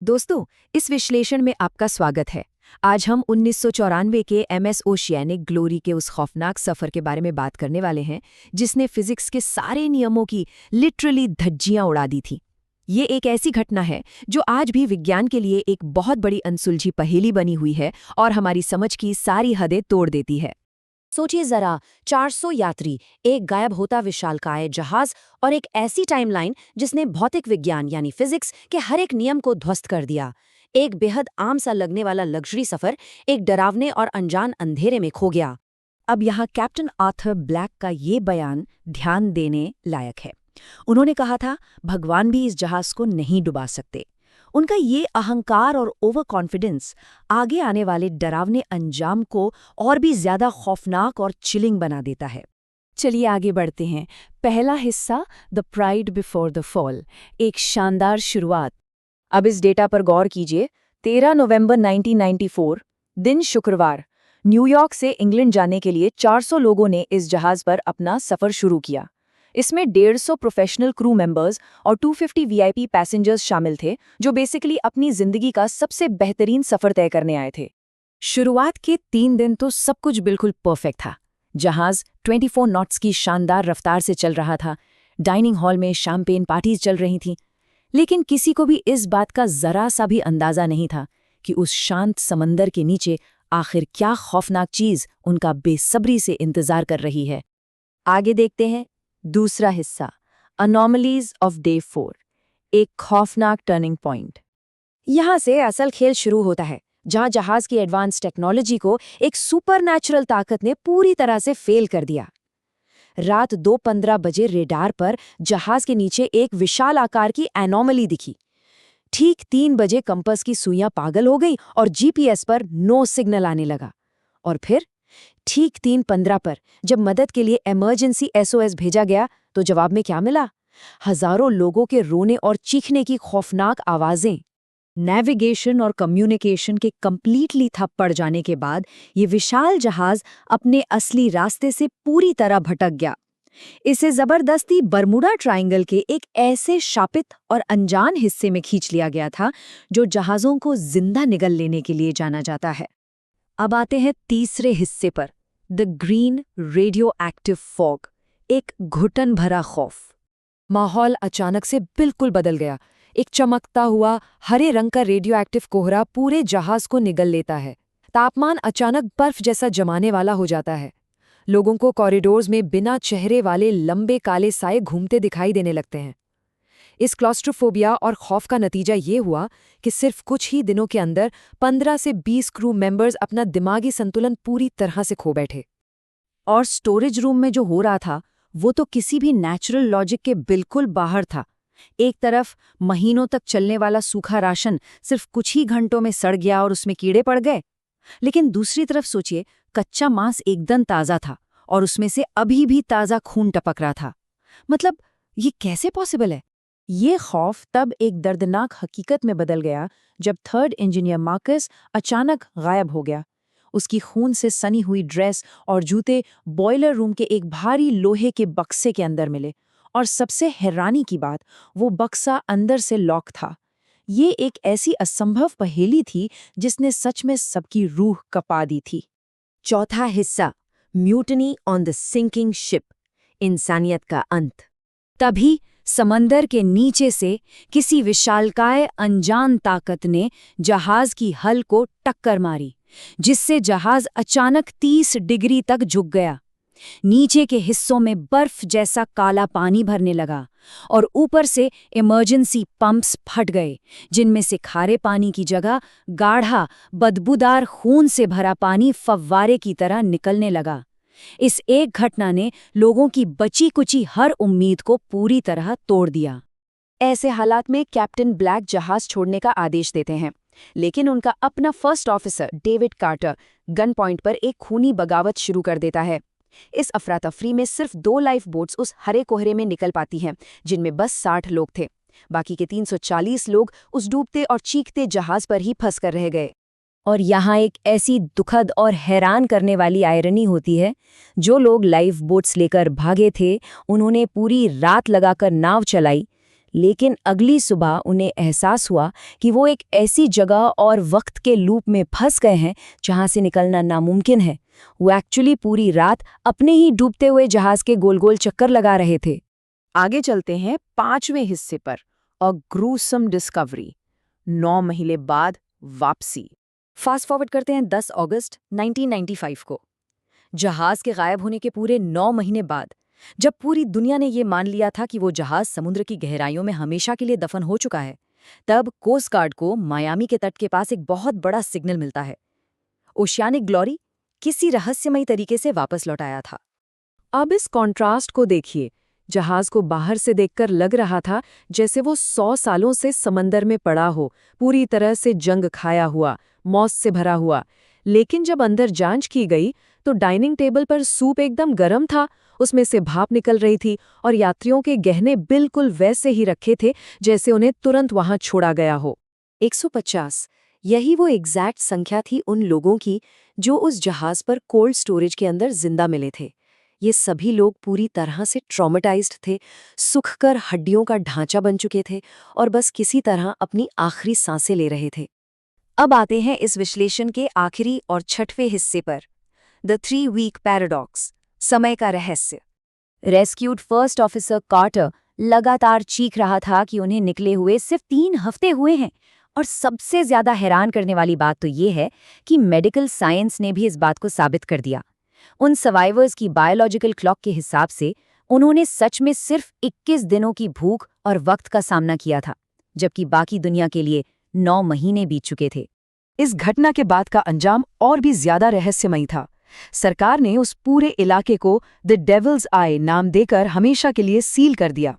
दोस्तों, इस विश्लेषण में आपका स्वागत है। आज हम 1994 के MS ओशियानिक ग्लोरी के उस खौफनाक सफ़र के बारे में बात करने वाले हैं, जिसने फिजिक्स के सारे नियमों की लिटरली धज्जियां उड़ा दी थी। ये एक ऐसी घटना है जो आज भी विज्ञान के लिए एक बहुत बड़ी अनसुलझी पहेली बनी हुई है और हमारी समझ की सारी हदें तोड़ देती है। सोचिए जरा, 400 यात्री, एक गायब होता विशालकाय जहाज और एक ऐसी टाइमलाइन जिसने भौतिक विज्ञान यानी फिजिक्स के हर एक नियम को ध्वस्त कर दिया। एक बेहद आम सा लगने वाला लग्जरी सफर एक डरावने और अनजान अंधेरे में खो गया। अब यहाँ कैप्टन आर्थर ब्लैक का ये बयान ध्यान देने लायक है। उन्होंने कहा था, भगवान भी इस जहाज को नहीं डुबा सकते। उनका ये अहंकार और ओवर कॉन्फिडेंस आगे आने वाले डरावने अंजाम को और भी ज्यादा खौफनाक और चिलिंग बना देता है। चलिए आगे बढ़ते हैं। पहला हिस्सा, the pride before the fall, एक शानदार शुरुआत। अब इस डेटा पर गौर कीजिए। 13 नवंबर 1994, दिन शुक्रवार, न्यूयॉर्क से इंग्लैंड जाने के लिए 400 लोगों ने इस जहाज पर अपना सफर शुरू किया। इसमें 150 प्रोफेशनल क्रू मेंबर्स और 250 VIP पैसेंजर्स शामिल थे, जो बेसिकली अपनी जिंदगी का सबसे बेहतरीन सफर तय करने आए थे। शुरुआत के 3 दिन तो सब कुछ बिल्कुल परफेक्ट था। जहाज 24 नॉट्स की शानदार रफ्तार से चल रहा था। डाइनिंग हॉल में शैंपेन पार्टीज चल रही थीं। लेकिन किसी को भी इस बात का जरा सा भी अंदाजा नहीं था कि उस शांत समंदर के नीचे आखिर क्या खौफनाक चीज उनका बेसब्री से इंतजार कर रही है। आगे देखते हैं। दूसरा हिस्सा, अनोमलीज ऑफ डे 4, एक खौफनाक टर्निंग पॉइंट। यहां से असल खेल शुरू होता है, जहां जहाज की एडवांस टेक्नोलॉजी को एक सुपरनैचुरल ताकत ने पूरी तरह से फेल कर दिया। रात 2:15 बजे रेडार पर जहाज के नीचे एक विशाल आकार की एनोमली दिखी। ठीक 3 बजे कंपास की सुइयां पागल हो गई और GPS पर नो सिग्नल आने लगा। और फिर ठीक 3:15 पर जब मदद के लिए इमरजेंसी SOS भेजा गया, तो जवाब में क्या मिला? हजारों लोगों के रोने और चीखने की खौफनाक आवाजें। नेविगेशन और कम्युनिकेशन के कंप्लीटली ठप पड़ जाने के बाद ये विशाल जहाज अपने असली रास्ते से पूरी तरह भटक गया। इसे जबरदस्ती बरमुडा ट्रायंगल के एक ऐसे शापित और अनजान हिस्से में खींच लिया गया था, जो जहाज़ों को जिंदा निगल लेने के लिए जाना जाता है। अब आते हैं तीसरे हिस्से पर, the green radio active fog, एक घुटन भरा खौफ। माहौल अचानक से बिल्कुल बदल गया। एक चमकता हुआ हरे रंग का रेडियो एक्टिव कोहरा पूरे जहाज को निगल लेता है। तापमान अचानक बर्फ जैसा जमाने वाला हो जाता है। लोगों को कॉरिडोर्स में बिना चेहरे वाले लंबे काले साए घूमते दिखाई देने लगते हैं। इस क्लॉस्ट्रोफोबिया और खौफ का नतीजा ये हुआ कि सिर्फ कुछ ही दिनों के अंदर 15 से 20 क्रू मेंबर्स अपना दिमागी संतुलन पूरी तरह से खो बैठे। और स्टोरेज रूम में जो हो रहा था, वो तो किसी भी नेचुरल लॉजिक के बिल्कुल बाहर था। एक तरफ महीनों तक चलने वाला सूखा राशन सिर्फ कुछ ही घंटों में सड़ गया और उसमें कीड़े पड़ गए। लेकिन दूसरी तरफ सोचिए, कच्चा मांस एकदम ताज़ा था और उसमें से अभी भी ताज़ा खून टपक रहा था। मतलब ये कैसे पॉसिबल है? ये खौफ तब एक दर्दनाक हकीकत में बदल गया जब 3rd इंजीनियर मार्कस अचानक गायब हो गया। उसकी खून से सनी हुई ड्रेस और जूते बॉयलर रूम के एक भारी लोहे के बक्से के अंदर मिले, और सबसे हैरानी की बात, वो बक्सा अंदर से लॉक था। ये एक ऐसी असंभव पहेली थी जिसने सच में सबकी रूह कपा दी थी। चौथा हिस्सा, mutiny on the sinking ship, इंसानियत का अंत। तभी समंदर के नीचे से किसी विशालकाय अनजान ताकत ने जहाज की हल को टक्कर मारी, जिससे जहाज अचानक 30 डिग्री तक झुक गया। नीचे के हिस्सों में बर्फ जैसा काला पानी भरने लगा और ऊपर से इमरजेंसी पंप्स फट गए, जिनमें से खारे पानी की जगह गाढ़ा बदबूदार खून से भरा पानी फव्वारे की तरह निकलने लगा। इस एक घटना ने लोगों की बची कुची हर उम्मीद को पूरी तरह तोड़ दिया। ऐसे हालात में कैप्टन ब्लैक जहाज छोड़ने का आदेश देते हैं, लेकिन उनका अपना first officer David Carter gun point पर एक खूनी बगावत शुरू कर देता है। इस अफरा तफरी में सिर्फ 2 लाइफ बोट्स उस हरे कोहरे में निकल पाती हैं, जिनमें बस 60 लोग थे। बाकी के 340 लोग उस डूबते और चीखते जहाज पर ही फंस कर रह गए। और यहाँ एक ऐसी दुखद और हैरान करने वाली आयरनी होती है, जो लोग लाइफ बोट्स लेकर भागे थे, उन्होंने पूरी रात लगाकर नाव चलाई, लेकिन अगली सुबह उन्हें एहसास हुआ कि वो एक ऐसी जगह और वक्त के लूप में फंस गए हैं जहां से निकलना नामुमकिन है। वो एक्चुअली पूरी रात अपने ही डूबते हुए जहाज के गोल गोल चक्कर लगा रहे थे। आगे चलते हैं 5वें हिस्से पर, अ ग्रूसम डिस्कवरी, 9 महीने बाद वापसी। फास्ट फॉरवर्ड करते हैं 10 अगस्त 1995 को। जहाज के गायब होने के पूरे 9 महीने बाद, जब पूरी दुनिया ने ये मान लिया था कि वो जहाज समुद्र की गहराइयों में हमेशा के लिए दफन हो चुका है, तब कोस्ट गार्ड को मायामी के तट के पास एक बहुत बड़ा सिग्नल मिलता है। ओशियानिक ग्लोरी किसी रहस्यमयी तरीके से वापस लौट आया था। अब इस कॉन्ट्रास्ट को देखिए। जहाज को बाहर से देखकर लग रहा था जैसे वो 100 सालों से समंदर में पड़ा हो, पूरी तरह से जंग खाया हुआ, मौत से भरा हुआ। लेकिन जब अंदर जांच की गई तो डाइनिंग टेबल पर सूप एकदम गर्म था, उसमें से भाप निकल रही थी और यात्रियों के गहने बिल्कुल वैसे ही रखे थे जैसे उन्हें तुरंत वहां छोड़ा गया हो। 150, यही वो एग्जैक्ट संख्या थी उन लोगों की जो उस जहाज पर कोल्ड स्टोरेज के अंदर जिंदा मिले थे। ये सभी लोग पूरी तरह से ट्रॉमेटाइज्ड थे, सूखकर हड्डियों का ढांचा बन चुके थे और बस किसी तरह अपनी आखिरी सांसें ले रहे थे। अब आते हैं इस विश्लेषण के आखिरी और छठवें हिस्से पर, द 3 वीक पैराडॉक्स, समय का रहस्य। रेस्क्यूड फर्स्ट ऑफिसर कार्टर लगातार चीख रहा था कि उन्हें निकले हुए सिर्फ 3 हफ्ते हुए हैं, और सबसे ज्यादा हैरान करने वाली बात तो ये है कि मेडिकल साइंस ने भी इस बात को साबित कर दिया। उन सर्वाइवर्स की बायोलॉजिकल क्लॉक के हिसाब से उन्होंने सच में सिर्फ 21 दिनों की भूख और वक्त का सामना किया था, जबकि बाकी दुनिया के लिए 9 महीने बीत चुके थे। इस घटना के बाद का अंजाम और भी ज्यादा रहस्यमयी था। सरकार ने उस पूरे इलाके को द डेविल्स आई नाम देकर हमेशा के लिए सील कर दिया।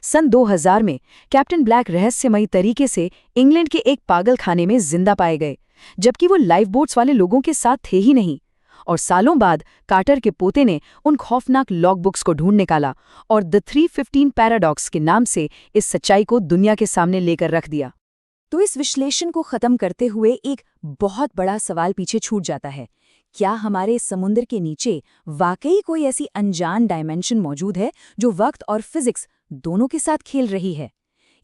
सन 2000 में कैप्टन ब्लैक रहस्यमयी तरीके से इंग्लैंड के एक पागल खाने में जिंदा पाए गए, जबकि वो लाइफ बोट्स वाले लोगों के साथ थे ही नहीं। और सालों बाद कार्टर के पोते ने उन खौफनाक लॉगबुक्स को ढूंढ निकाला और द 315 पैराडॉक्स के नाम से इस सच्चाई को दुनिया के सामने लेकर रख दिया। तो इस विश्लेषण को खत्म करते हुए एक बहुत बड़ा सवाल पीछे छूट जाता है। क्या हमारे समुद्र के नीचे वाकई कोई ऐसी अनजान डायमेंशन मौजूद है जो वक्त और फिजिक्स दोनों के साथ खेल रही है?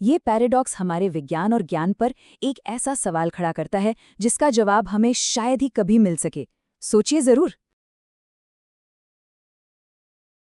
ये पैराडॉक्स हमारे विज्ञान और ज्ञान पर एक ऐसा सवाल खड़ा करता है जिसका जवाब हमें शायद ही कभी मिल सके। सोचिए जरूर।